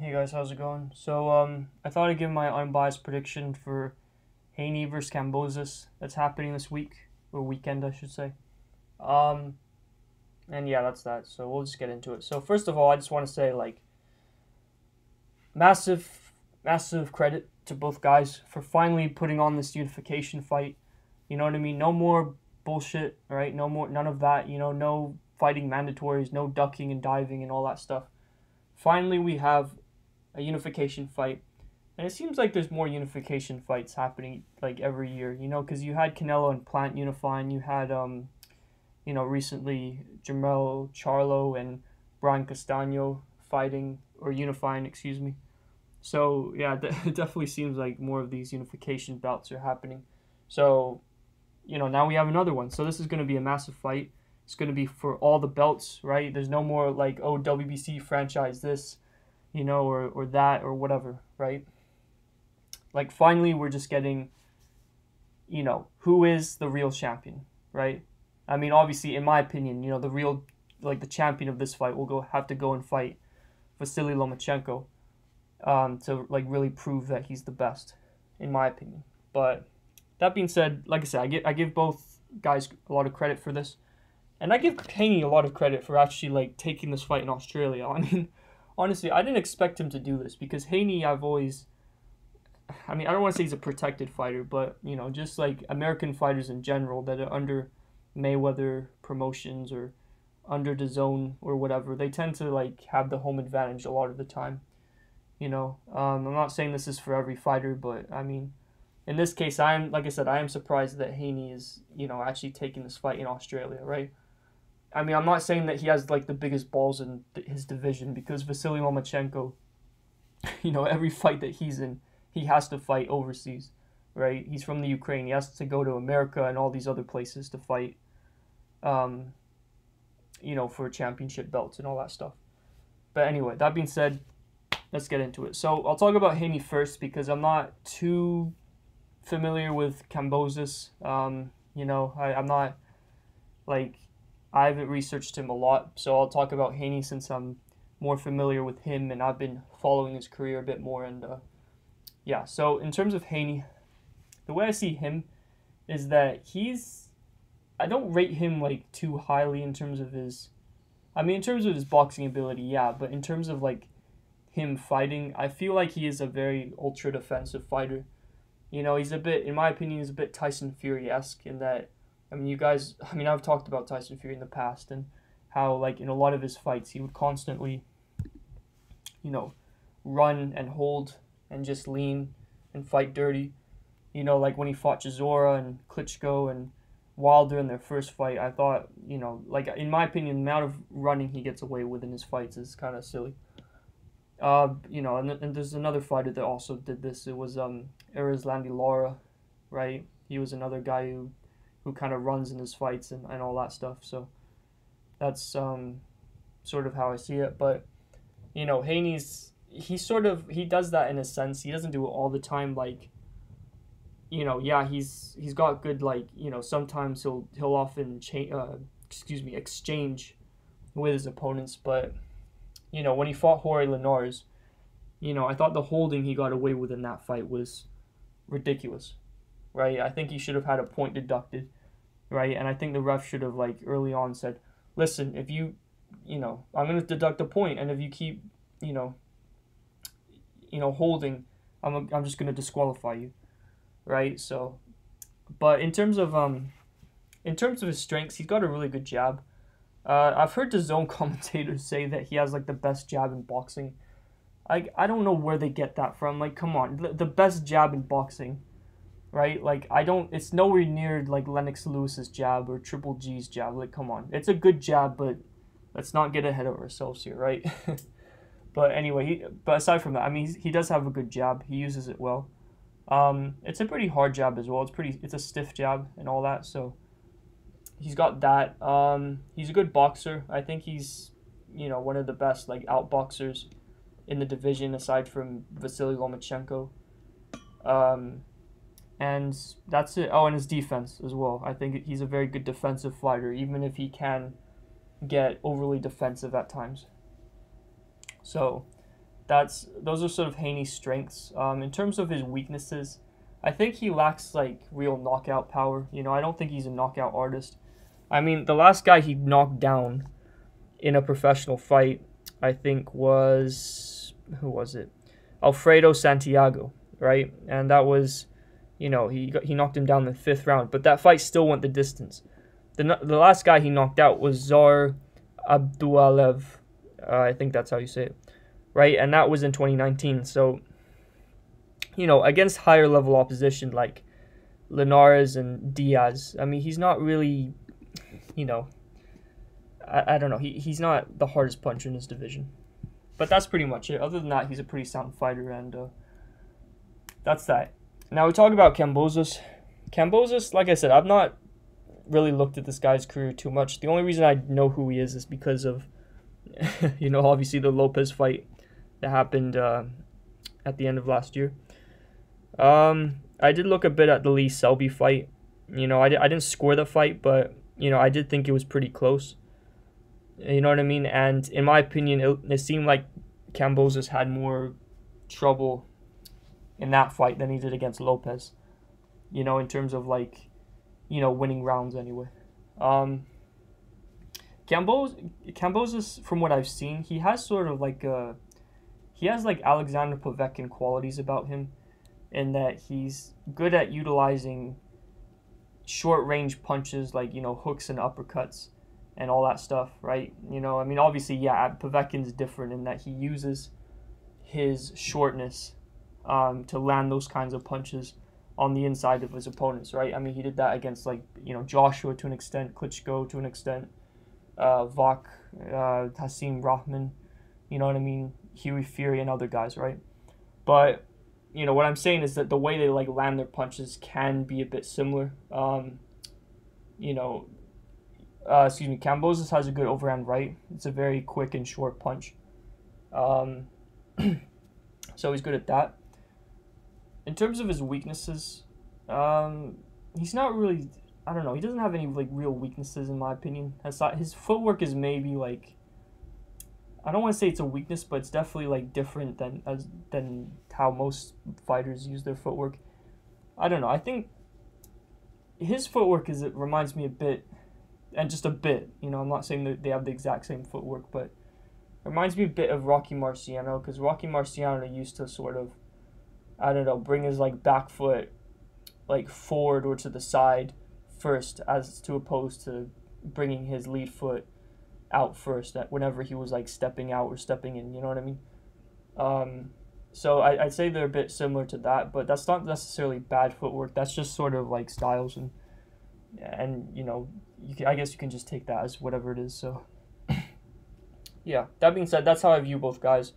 Hey guys, how's it going? So, I thought I'd give my unbiased prediction for Haney versus Kambosos that's happening this week, or weekend, I should say. Um, and yeah, that's that. So we'll just get into it. So first of all, I just want to say massive, massive credit to both guys for finally putting on this unification fight. You know what I mean? No more bullshit, right? No more, none of that. No fighting mandatories, no ducking and diving and all that stuff. Finally, we have a unification fight. And it seems like there's more unification fights happening like every year, because you had Canelo and Plant unifying, you had recently Jamel Charlo and Brian Castano fighting or unifying, excuse me. So yeah, it definitely seems like more of these unification bouts are happening. So now we have another one. So this is going to be a massive fight. It's going to be for all the belts, right? There's no more like, oh, WBC franchise this, or that or whatever, right? Like finally we're just getting, who is the real champion, right? I mean, obviously, in my opinion, the real, like the champion of this fight will have to go and fight Vasily Lomachenko, to like really prove that he's the best, in my opinion. But that being said, like I said, I give both guys a lot of credit for this. And I give Haney a lot of credit for actually like taking this fight in Australia. I mean, honestly, I didn't expect him to do this because Haney, I don't want to say he's a protected fighter, but just like American fighters in general that are under Mayweather promotions or under the zone or whatever, they tend to like have the home advantage a lot of the time. I'm not saying this is for every fighter, but I mean, in this case, I am surprised that Haney is actually taking this fight in Australia, right? I mean, I'm not saying that he has like the biggest balls in his division because Vasily Lomachenko, every fight that he's in, he has to fight overseas, right? He's from the Ukraine. He has to go to America and all these other places to fight, for championship belts and all that stuff. But anyway, that being said, let's get into it. So I'll talk about Haney first because I'm not too familiar with Kambosos. I'm not like I haven't researched him a lot, so I'll talk about Haney since I'm more familiar with him and I've been following his career a bit more. And yeah, so in terms of Haney, the way I see him is that I don't rate him like too highly in terms of his boxing ability, yeah, but in terms of like him fighting, I feel like he is a very ultra defensive fighter. He's a bit, in my opinion, he's a bit Tyson Fury-esque in that, I've talked about Tyson Fury in the past and how, like, in a lot of his fights, he would constantly, run and hold and just lean and fight dirty. Like when he fought Chisora and Klitschko and Wilder in their first fight, I thought, like, in my opinion, the amount of running he gets away with in his fights is kind of silly. And there's another fighter that also did this. It was Erislandy Lara, right? He was another guy who kind of runs in his fights and all that stuff. So that's sort of how I see it. But Haney's he does that in a sense. He doesn't do it all the time. Like yeah, he's got good like sometimes he'll often exchange with his opponents, but when he fought Jorge Linares, I thought the holding he got away with in that fight was ridiculous, right? I think he should have had a point deducted, right? And I think the ref should have, like, early on said, listen, if I'm going to deduct a point, and if you keep, holding, I'm just going to disqualify you, right? So, but in terms of his strengths, he's got a really good jab. I've heard the zone commentators say that he has like the best jab in boxing. I don't know where they get that from. Like, come on, the best jab in boxing, right? Like, it's nowhere near like Lennox Lewis's jab or Triple G's jab. Like, come on, it's a good jab, but let's not get ahead of ourselves here, right? But anyway, but aside from that, I mean, he does have a good jab. He uses it well. It's a pretty hard jab as well. It's a stiff jab and all that. So he's got that. He's a good boxer. I think he's, one of the best like outboxers in the division aside from Vasily Lomachenko. And that's it. Oh, and his defense as well. I think he's a very good defensive fighter, even if he can get overly defensive at times. So those are sort of Haney's strengths. In terms of his weaknesses, I think he lacks like real knockout power. You know, I don't think he's a knockout artist. I mean, the last guy he knocked down in a professional fight, I think was, who was it? Alfredo Santiago, right? And that was, you know, he knocked him down in the 5th round, but that fight still went the distance. The last guy he knocked out was Zar Abdualev. I think that's how you say it, right? And that was in 2019. So, you know, against higher level opposition like Linares and Diaz, I mean, he's not really, you know, I don't know. He's not the hardest puncher in his division. But that's pretty much it. Other than that, he's a pretty sound fighter, and that's that. Now we talk about Kambosos. Kambosos, like I said, I've not really looked at this guy's career too much. The only reason I know who he is because of, you know, obviously the Lopez fight that happened at the end of last year. I did look a bit at the Lee Selby fight. You know, I didn't score the fight, but, you know, I did think it was pretty close. You know what I mean? And in my opinion, it seemed like Kambosos had more trouble in that fight than he did against Lopez. You know, in terms of like, you know, winning rounds anyway. Kambosos, from what I've seen, he has sort of like he has like Alexander Povetkin qualities about him, in that he's good at utilizing short range punches like, you know, hooks and uppercuts and all that stuff, right? You know, I mean, obviously, yeah, Povetkin's different in that he uses his shortness to land those kinds of punches on the inside of his opponents, right? I mean, he did that against, like, you know, Joshua to an extent, Klitschko to an extent, Vok, Hasim Rahman, you know what I mean, Huey Fury and other guys, right? But, you know, what I'm saying is that the way they, like, land their punches can be a bit similar. You know, Kambosos has a good overhand right. It's a very quick and short punch. So he's good at that. In terms of his weaknesses, he's not really, I don't know, he doesn't have any like real weaknesses in my opinion. His footwork is maybe like, I don't want to say it's a weakness, but it's definitely like different than how most fighters use their footwork. I don't know. I think his footwork it reminds me a bit, and just a bit, you know, I'm not saying that they have the exact same footwork, but it reminds me a bit of Rocky Marciano, because Rocky Marciano used to sort of, I don't know, bring his like back foot like forward or to the side first, as to opposed to bringing his lead foot out first whenever he was like stepping out or stepping in, you know what I mean? So I'd say they're a bit similar to that, but that's not necessarily bad footwork. That's just sort of like styles, and you know, I guess you can just take that as whatever it is. So yeah, that being said, that's how I view both guys.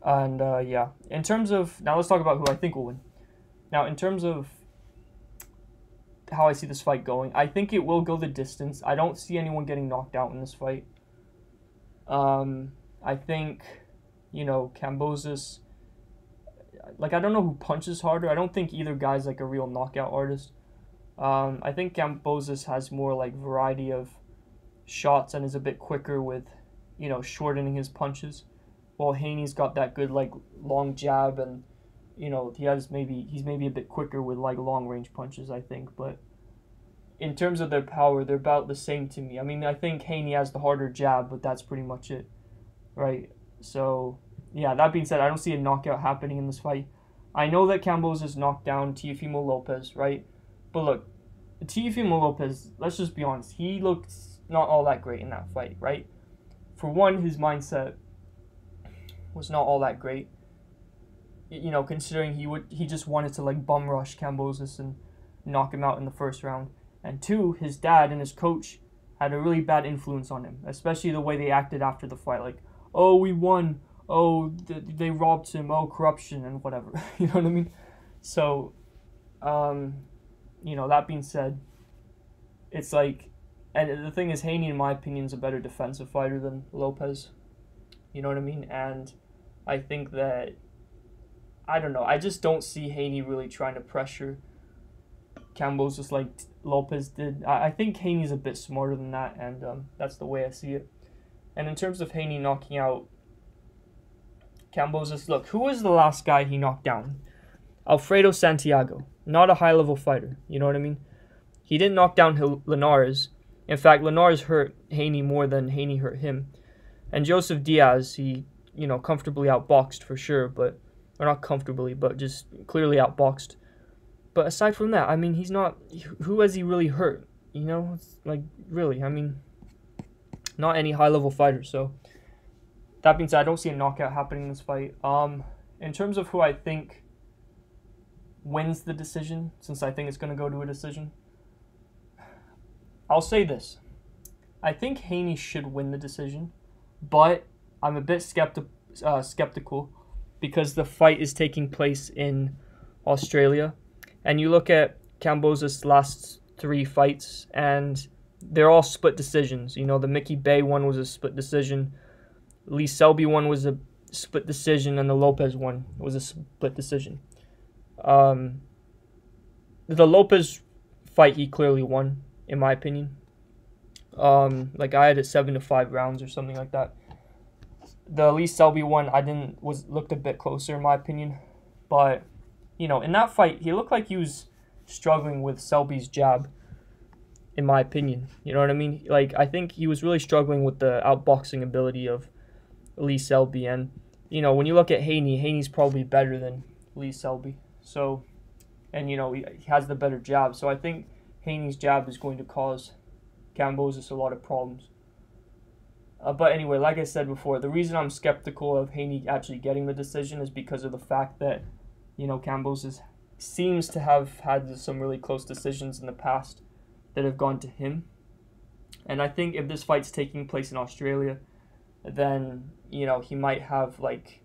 And yeah, in terms of, now let's talk about who I think will win. Now, in terms of how I see this fight going, I think it will go the distance. I don't see anyone getting knocked out in this fight. I think, you know, Kambosos, like, I don't know who punches harder. I don't think either guy's like a real knockout artist. I think Kambosos has more like variety of shots and is a bit quicker with, you know, shortening his punches, while Haney's got that good like long jab, and you know, he's maybe a bit quicker with like long range punches, I think. But in terms of their power, they're about the same to me. I mean, I think Haney has the harder jab, but that's pretty much it, right? So yeah, that being said, I don't see a knockout happening in this fight. I know that Kambosos knocked down Teofimo Lopez, right? But look, Teofimo Lopez, let's just be honest, he looked not all that great in that fight, right? For one, his mindset was not all that great. You know, considering he just wanted to like bum rush Kambosos and knock him out in the first round. And two, his dad and his coach had a really bad influence on him, especially the way they acted after the fight. Like, oh, we won. Oh, they robbed him. Oh, corruption and whatever. You know what I mean? So, you know, that being said, it's like, and the thing is, Haney, in my opinion, is a better defensive fighter than Lopez. You know what I mean? And I think that, I don't know, I just don't see Haney really trying to pressure Kambosos like Lopez did. I think Haney's a bit smarter than that, and that's the way I see it. And in terms of Haney knocking out Kambosos, look, who was the last guy he knocked down? Alfredo Santiago. Not a high-level fighter, you know what I mean? He didn't knock down Linares. In fact, Linares hurt Haney more than Haney hurt him. And Joseph Diaz, he, comfortably outboxed for sure, but, or not comfortably, but just clearly outboxed. But aside from that, I mean, he's not, who has he really hurt? It's like, really, I mean, not any high-level fighter. So, that being said, I don't see a knockout happening in this fight. In terms of who I think wins the decision, since I think it's going to go to a decision, I'll say this. I think Haney should win the decision, but I'm a bit skeptical because the fight is taking place in Australia. And you look at Kambosos' last 3 fights, and they're all split decisions. The Mickey Bay one was a split decision. Lee Selby one was a split decision, and the Lopez one was a split decision. The Lopez fight, he clearly won, in my opinion. Like I had it 7-5 rounds or something like that. The Lee Selby one, looked a bit closer in my opinion, but in that fight, he looked like he was struggling with Selby's jab, in my opinion. You know what I mean? Like, I think he was really struggling with the outboxing ability of Lee Selby. And, when you look at Haney's probably better than Lee Selby. So, and, he has the better jab. So I think Haney's jab is going to cause Kambosos a lot of problems. But anyway, like I said before, the reason I'm skeptical of Haney actually getting the decision is because of the fact that Kambosos seems to have had some really close decisions in the past that have gone to him. And I think if this fight's taking place in Australia, then, he might have, like,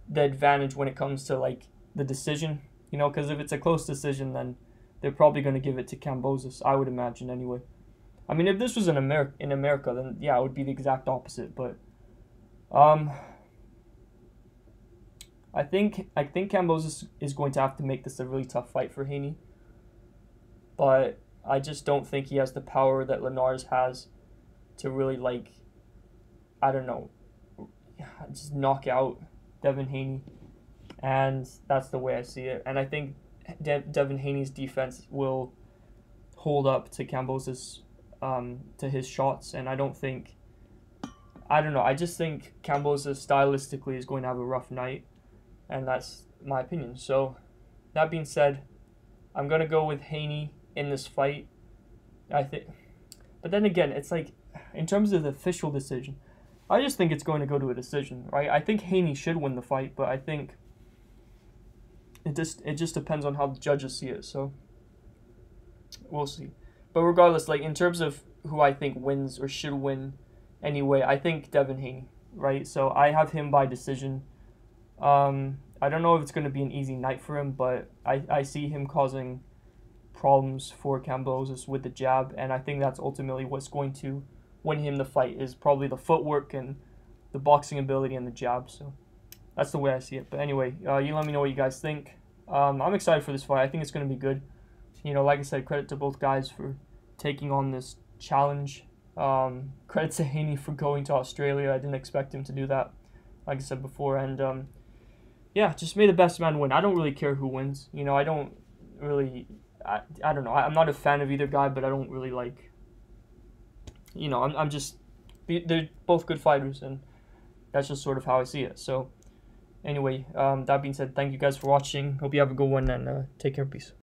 the advantage when it comes to, like, the decision. Because if it's a close decision, then they're probably going to give it to Kambosos, I would imagine, anyway. I mean, if this was in America, then, yeah, it would be the exact opposite. But, I think Kambosos is going to have to make this a really tough fight for Haney. But I just don't think he has the power that Linares has to really, like, I don't know, just knock out Devin Haney. And that's the way I see it. And I think Devin Haney's defense will hold up to Kambosos, to his shots. And I just think Kambosos stylistically is going to have a rough night. And that's my opinion. So, that being said, I'm going to go with Haney in this fight. But then again, it's like, in terms of the official decision, I just think it's going to go to a decision, right? I think Haney should win the fight, but I think it just depends on how the judges see it. So, we'll see. But regardless, like, in terms of who I think wins or should win anyway, I think Devin Haney, right? So, I have him by decision. I don't know if it's going to be an easy night for him, but I see him causing problems for Kambosos with the jab, and I think that's ultimately what's going to win him the fight, is probably the footwork and the boxing ability and the jab. So that's the way I see it. But anyway, you let me know what you guys think. I'm excited for this fight. I think it's going to be good. Like I said, credit to both guys for taking on this challenge. Credit to Haney for going to Australia. I didn't expect him to do that, like I said before. And yeah, just may the best man win. I don't really care who wins. I don't really, I don't know. I'm not a fan of either guy, but I don't really like, I'm just, they're both good fighters, and that's just sort of how I see it. So anyway, that being said, thank you guys for watching. Hope you have a good one, and take care. Peace.